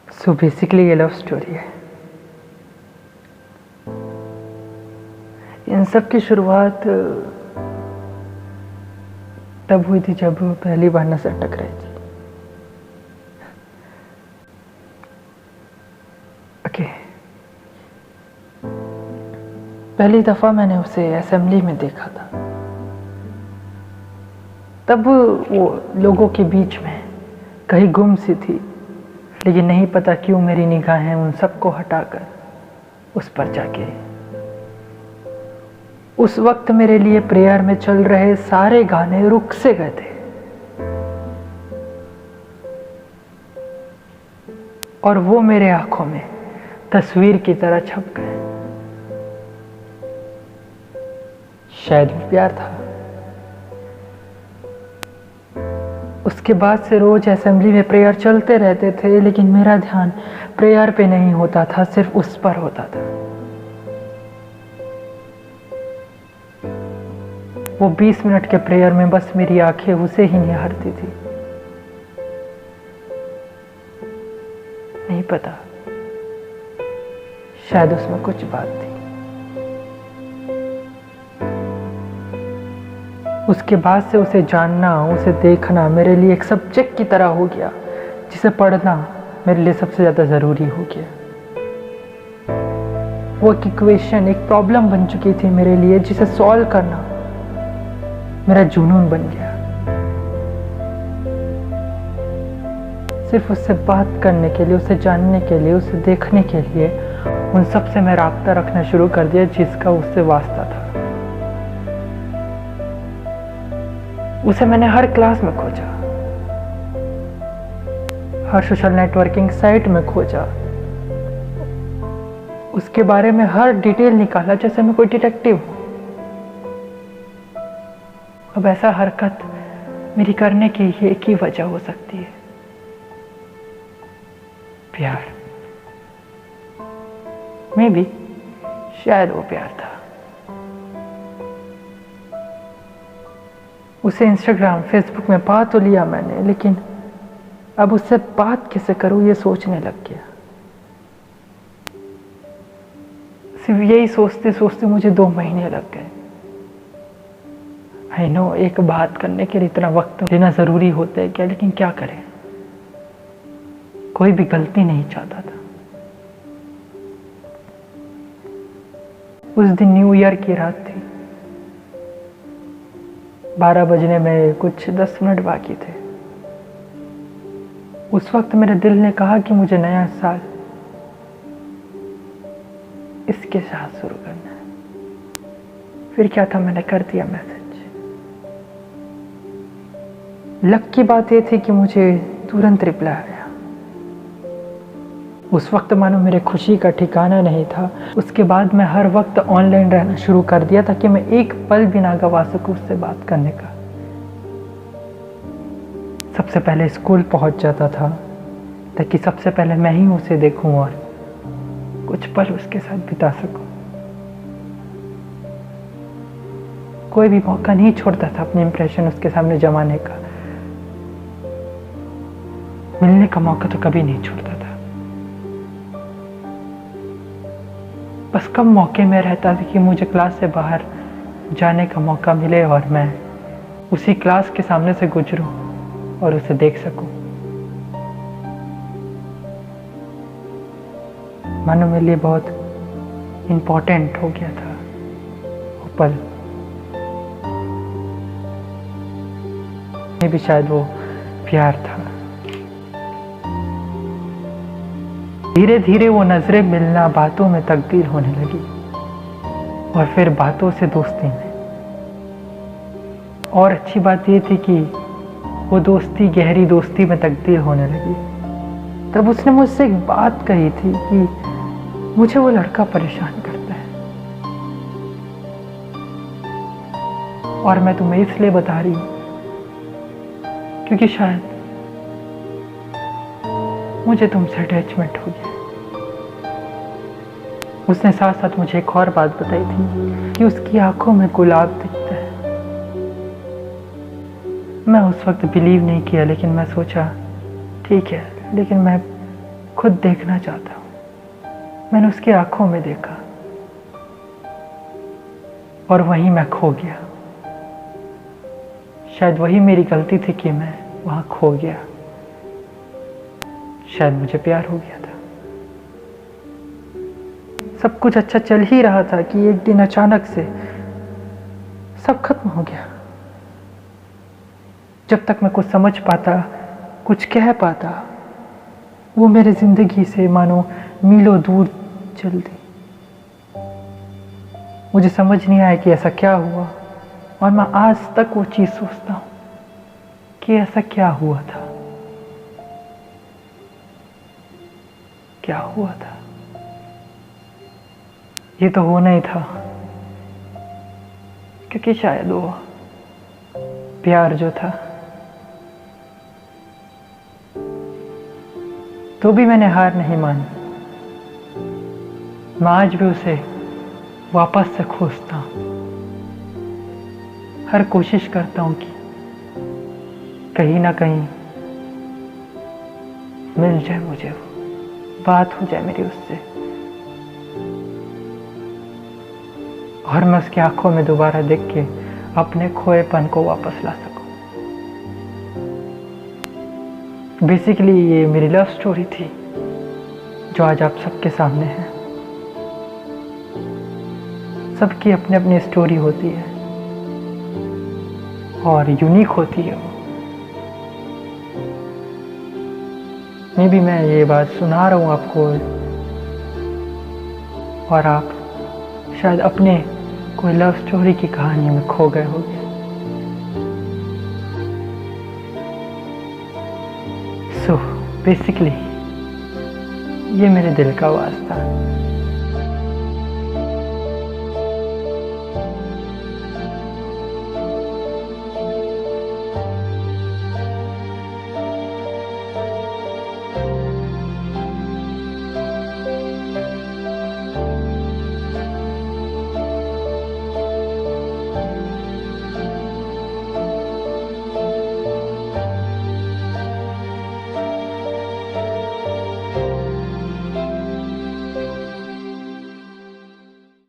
So basically ये love story है। इन सब की शुरुआत तब हुई थी जब पहली बार नजर टकराई थी। ओके, पहली दफा मैंने उसे असेंबली में देखा था। तब वो लोगों के बीच में कहीं गुम सी थी, लेकिन नहीं पता क्यों मेरी निगाहें उन सबको हटाकर उस पर जाके। उस वक्त मेरे लिए प्रेयर में चल रहे सारे गाने रुक से गए थे और वो मेरे आंखों में तस्वीर की तरह छप गए। शायद वो प्यार था। उसके बाद से रोज असेंबली में प्रेयर चलते रहते थे, लेकिन मेरा ध्यान प्रेयर पे नहीं होता था, सिर्फ उस पर होता था। वो 20 मिनट के प्रेयर में बस मेरी आंखें उसे ही निहारती थी। नहीं पता, शायद उसमें कुछ बात थी। उसके बाद से उसे जानना, उसे देखना मेरे लिए एक सब्जेक्ट की तरह हो गया, जिसे पढ़ना मेरे लिए सबसे ज़्यादा ज़रूरी हो गया। वो एक इक्वेशन, एक प्रॉब्लम बन चुकी थी मेरे लिए, जिसे सॉल्व करना मेरा जुनून बन गया। सिर्फ उससे बात करने के लिए, उसे जानने के लिए, उसे देखने के लिए उन सब से मैं राब्ता रखना शुरू कर दिया जिसका उससे वास्ता था। उसे मैंने हर क्लास में खोजा, हर सोशल नेटवर्किंग साइट में खोजा, उसके बारे में हर डिटेल निकाला जैसे मैं कोई डिटेक्टिव हूं। अब ऐसा हरकत मेरी करने की एक ही वजह हो सकती है, प्यार। मे बी, शायद वो प्यार था। उसे इंस्टाग्राम, फेसबुक में पा तो लिया मैंने, लेकिन अब उससे बात कैसे करूं ये सोचने लग गया। सिर्फ यही सोचते सोचते मुझे 2 महीने लग गए। आई नो, एक बात करने के लिए इतना वक्त देना जरूरी होता है क्या, लेकिन क्या करें, कोई भी गलती नहीं चाहता था। उस दिन न्यू ईयर की रात थी। 12 बजने में कुछ 10 मिनट बाकी थे। उस वक्त मेरे दिल ने कहा कि मुझे नया साल इसके साथ शुरू करना है। फिर क्या था, मैंने कर दिया मैसेज। लक की बात यह थी कि मुझे तुरंत रिप्लाई आया। उस वक्त मानो मेरे खुशी का ठिकाना नहीं था। उसके बाद मैं हर वक्त ऑनलाइन रहना शुरू कर दिया ताकि मैं एक पल भी ना गवा सकूं उससे बात करने का। सबसे पहले स्कूल पहुंच जाता था ताकि सबसे पहले मैं ही उसे देखूं और कुछ पल उसके साथ बिता सकूं। कोई भी मौका नहीं छोड़ता था अपनी इंप्रेशन उसके सामने जमाने का। मिलने का मौका तो कभी नहीं छोड़ता था। बस कम मौके में रहता था कि मुझे क्लास से बाहर जाने का मौका मिले और मैं उसी क्लास के सामने से गुजरूं और उसे देख सकूं। मानो मेरे लिए बहुत इम्पोर्टेंट हो गया था वो पल। ये भी शायद वो प्यार था। धीरे धीरे वो नजरें मिलना बातों में तब्दील होने लगी और फिर बातों से दोस्ती में। और अच्छी बात ये थी कि वो दोस्ती गहरी दोस्ती में तब्दील होने लगी। तब उसने मुझसे एक बात कही थी कि मुझे वो लड़का परेशान करता है, और मैं तुम्हें इसलिए बता रही हूं क्योंकि शायद मुझे तुमसे अटैचमेंट हो गया। उसने साथ साथ मुझे एक और बात बताई थी कि उसकी आंखों में गुलाब दिखता है। मैं उस वक्त बिलीव नहीं किया, लेकिन मैं सोचा ठीक है, लेकिन मैं खुद देखना चाहता हूँ। मैंने उसकी आंखों में देखा और वहीं मैं खो गया। शायद वही मेरी गलती थी कि मैं वहां खो गया। शायद मुझे प्यार हो गया था। सब कुछ अच्छा चल ही रहा था कि एक दिन अचानक से सब खत्म हो गया। जब तक मैं कुछ समझ पाता, कुछ कह पाता, वो मेरे जिंदगी से मानो मीलों दूर चल दी। मुझे समझ नहीं आया कि ऐसा क्या हुआ, और मैं आज तक वो चीज सोचता हूं कि ऐसा क्या हुआ था, क्या हुआ था। ये तो होना ही था, क्योंकि शायद वो प्यार जो था, तो भी मैंने हार नहीं मानी। मैं आज भी उसे वापस से खोजता हूं। हर कोशिश करता हूं कि कहीं ना कहीं मिल जाए मुझे, वो बात हो जाए मेरी उससे, और मैं उसकी आंखों में दोबारा देख के अपने खोएपन को वापस ला सकूं। बेसिकली ये मेरी लव स्टोरी थी जो आज आप सबके सामने है। सबकी अपनी अपनी स्टोरी होती है और यूनिक होती है वो। मे भी मैं ये बात सुना रहा हूँ आपको, और आप शायद अपने कोई लव स्टोरी की कहानी में खो गए होंगे। सो बेसिकली ये मेरे दिल का आवाज था।